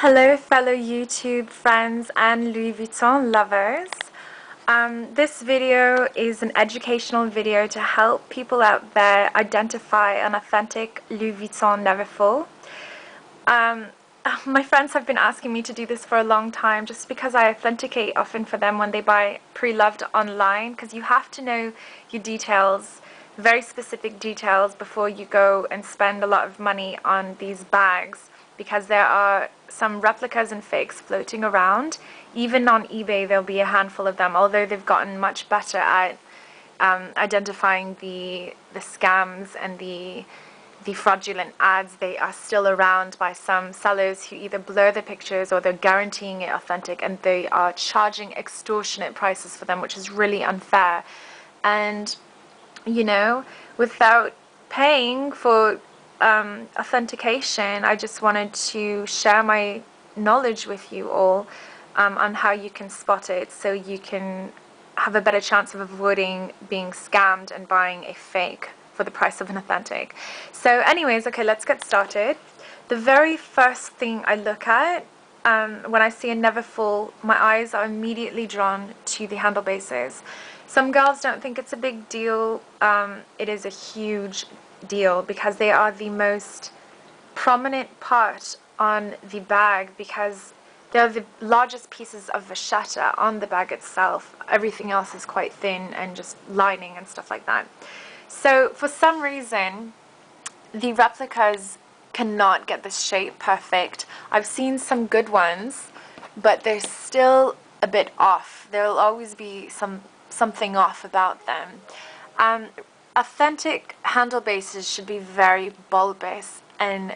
Hello fellow YouTube friends and Louis Vuitton lovers. This video is an educational video to help people out there identify an authentic Louis Vuitton Neverfull. My friends have been asking me to do this for a long time just because I authenticate often for them when they buy pre-loved online, because you have to know your details, very specific details, before you go and spend a lot of money on these bags, because there are some replicas and fakes floating around. Even on eBay there'll be a handful of them, although they've gotten much better at identifying the scams and the fraudulent ads. They are still around by some sellers who either blur the pictures or they're guaranteeing it authentic, and they are charging extortionate prices for them, which is really unfair. And you know, without paying for authentication, I just wanted to share my knowledge with you all on how you can spot it, so you can have a better chance of avoiding being scammed and buying a fake for the price of an authentic. So anyways, okay, let's get started. The very first thing I look at when I see a Neverfull, my eyes are immediately drawn to the handle bases. Some girls don't think it's a big deal. It is a huge deal because they are the most prominent part on the bag, because they're the largest pieces of vachetta on the bag itself. Everything else is quite thin and just lining and stuff like that. So for some reason the replicas cannot get this shape perfect. I've seen some good ones, but they're still a bit off. There'll always be something off about them. Authentic handle bases should be very bulbous and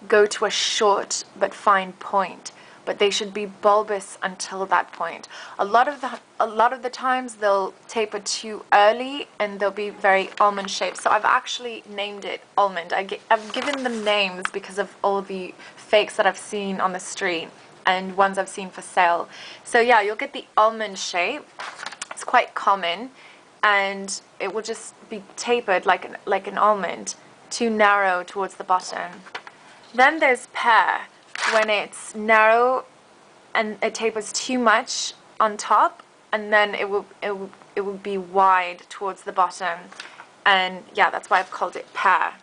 go to a short but fine point, but they should be bulbous until that point. A lot of the times they'll taper too early and they'll be very almond shaped. So I've actually named it almond. I've given them names because of all the fakes that I've seen on the street and ones I've seen for sale. So yeah, you'll get the almond shape. It's quite common, and it will just be tapered like an almond, too narrow towards the bottom. Then there's pear, when it's narrow and it tapers too much on top, and then it will be wide towards the bottom, and yeah, that's why I've called it pear.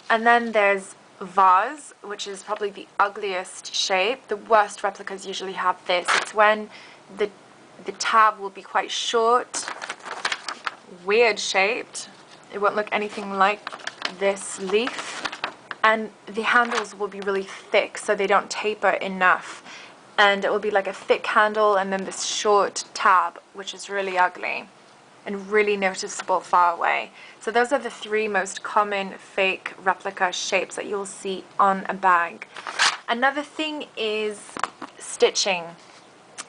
And then there's vase, which is probably the ugliest shape. The worst replicas usually have this. It's when the tab will be quite short, weird shaped. It won't look anything like this leaf, and the handles will be really thick, so they don't taper enough, and it will be like a thick handle and then this short tab, which is really ugly and really noticeable far away. So those are the three most common fake replica shapes that you'll see on a bag. Another thing is stitching.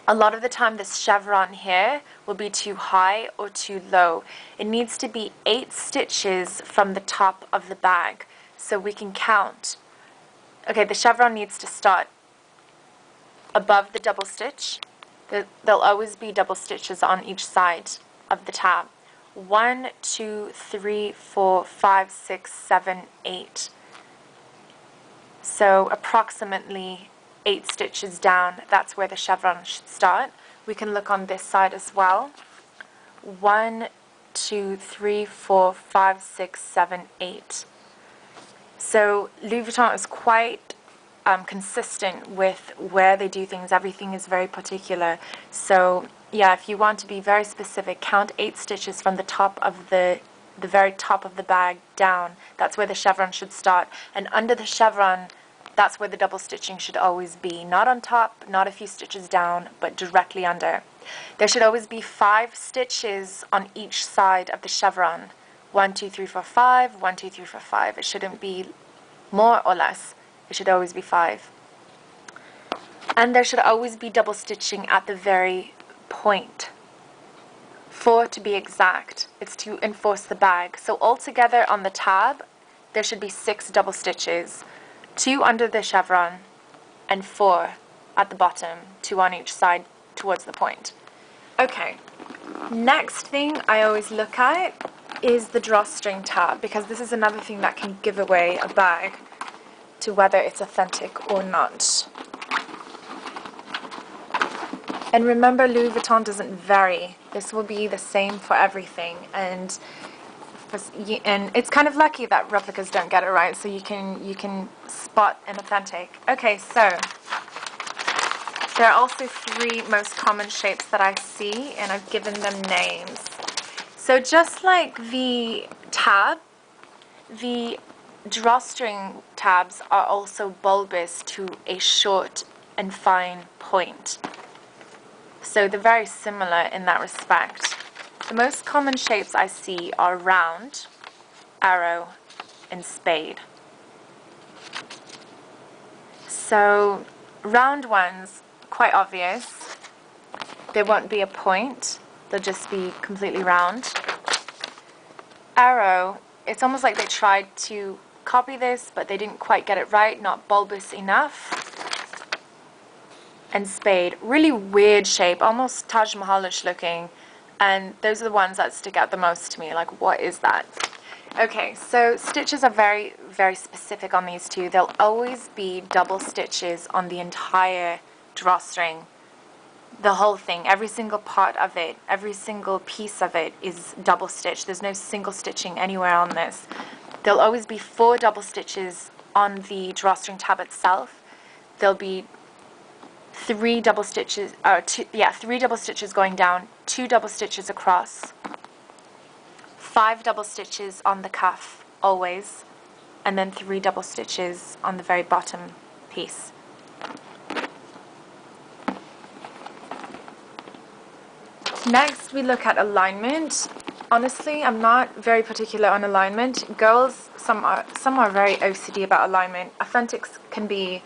A lot of the time this chevron here will be too high or too low. It needs to be 8 stitches from the top of the bag, so we can count. Okay, the chevron needs to start above the double stitch. There'll always be double stitches on each side of the tab. 1, 2, 3, 4, 5, 6, 7, 8. So approximately 8 stitches down, that's where the chevron should start. We can look on this side as well. 1, 2, 3, 4, 5, 6, 7, 8. So Louis Vuitton is quite consistent with where they do things. Everything is very particular. So yeah, if you want to be very specific, count 8 stitches from the top of the very top of the bag down. That's where the chevron should start. And under the chevron, that's where the double stitching should always be. Not on top, not a few stitches down, but directly under. There should always be 5 stitches on each side of the chevron. 1, 2, 3, 4, 5, 1, 2, 3, 4, 5. It shouldn't be more or less. It should always be 5. And there should always be double stitching at the very point. 4 to be exact. It's to enforce the bag. So altogether on the tab, there should be 6 double stitches. 2 under the chevron and 4 at the bottom, 2 on each side towards the point. Okay, next thing I always look at is the drawstring tab, because this is another thing that can give away a bag to whether it's authentic or not. And remember, Louis Vuitton doesn't vary. This will be the same for everything, and it's kind of lucky that replicas don't get it right, so you can spot an authentic. Okay, so there are also 3 most common shapes that I see, and I've given them names. So just like the tab, the drawstring tabs are also bulbous to a short and fine point. So they're very similar in that respect. The most common shapes I see are round, arrow, and spade. So round ones, quite obvious. There won't be a point. They'll just be completely round. Arrow, it's almost like they tried to copy this, but they didn't quite get it right, not bulbous enough. And spade, really weird shape, almost Taj Mahalish looking, and those are the ones that stick out the most to me. Like, what is that? Okay, so stitches are very, very specific on these 2. There'll always be double stitches on the entire drawstring. The whole thing, every single part of it, every single piece of it is double stitched. There's no single stitching anywhere on this. There'll always be 4 double stitches on the drawstring tab itself. There'll be 3 double stitches, 3 double stitches going down, 2 double stitches across, 5 double stitches on the cuff, always, and then 3 double stitches on the very bottom piece. Next, we look at alignment. Honestly, I'm not very particular on alignment. Girls, some are very OCD about alignment. Authentics can be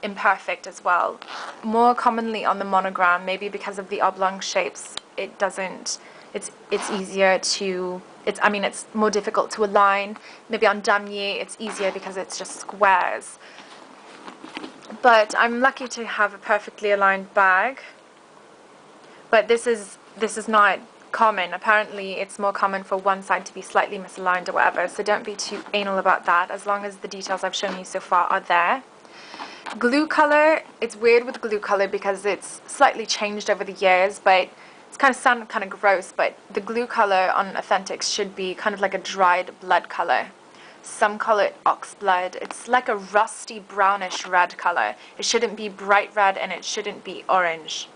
imperfect as well. More commonly on the monogram, maybe because of the oblong shapes, it's easier to, it's more difficult to align. Maybe on damier it's easier because it's just squares. But I'm lucky to have a perfectly aligned bag. But this is not common. Apparently it's more common for one side to be slightly misaligned or whatever, so don't be too anal about that, as long as the details I've shown you so far are there. Glue color, it's weird with glue color because it's slightly changed over the years, but it's kind of sound kind of gross, but the glue color on authentics should be kind of like a dried blood color. Some call it ox blood. It's like a rusty brownish red color. It shouldn't be bright red and it shouldn't be orange.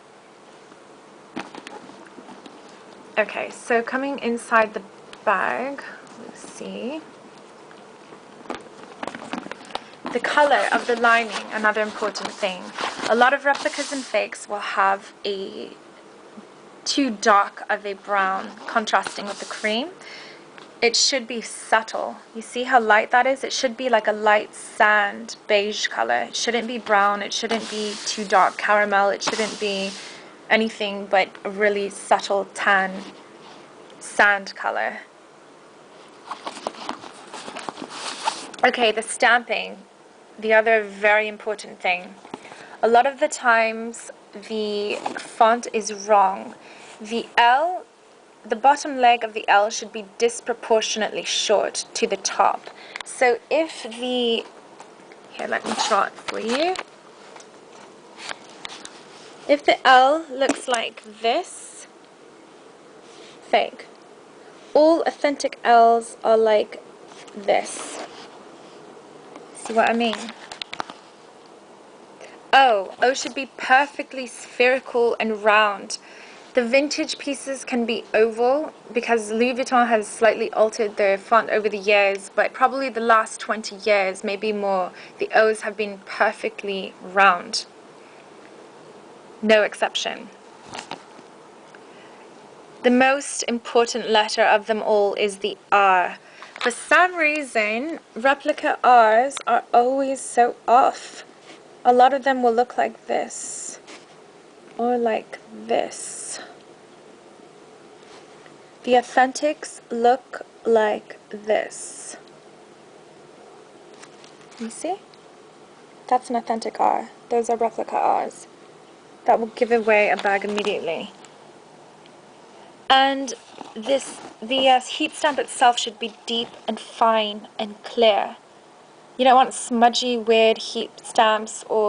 Okay, so coming inside the bag, let's see. The color of the lining, another important thing. A lot of replicas and fakes will have a too dark of a brown contrasting with the cream. It should be subtle. You see how light that is? It should be like a light sand beige color. It shouldn't be brown. It shouldn't be too dark caramel. It shouldn't be anything but a really subtle tan sand color. Okay, the stamping. The other very important thing. A lot of the times the font is wrong. The L, the bottom leg of the L should be disproportionately short to the top. So if the, here, let me draw it for you. If the L looks like this, fake. All authentic L's are like this. See what I mean? O should be perfectly spherical and round. The vintage pieces can be oval because Louis Vuitton has slightly altered their font over the years, but probably the last 20 years, maybe more, the O's have been perfectly round. No exception. The most important letter of them all is the R. For some reason, replica R's are always so off. A lot of them will look like this, or like this. The authentics look like this. You see? That's an authentic R. Those are replica R's. That will give away a bag immediately. And the heat stamp itself should be deep and fine and clear. You don't want smudgy, weird heat stamps or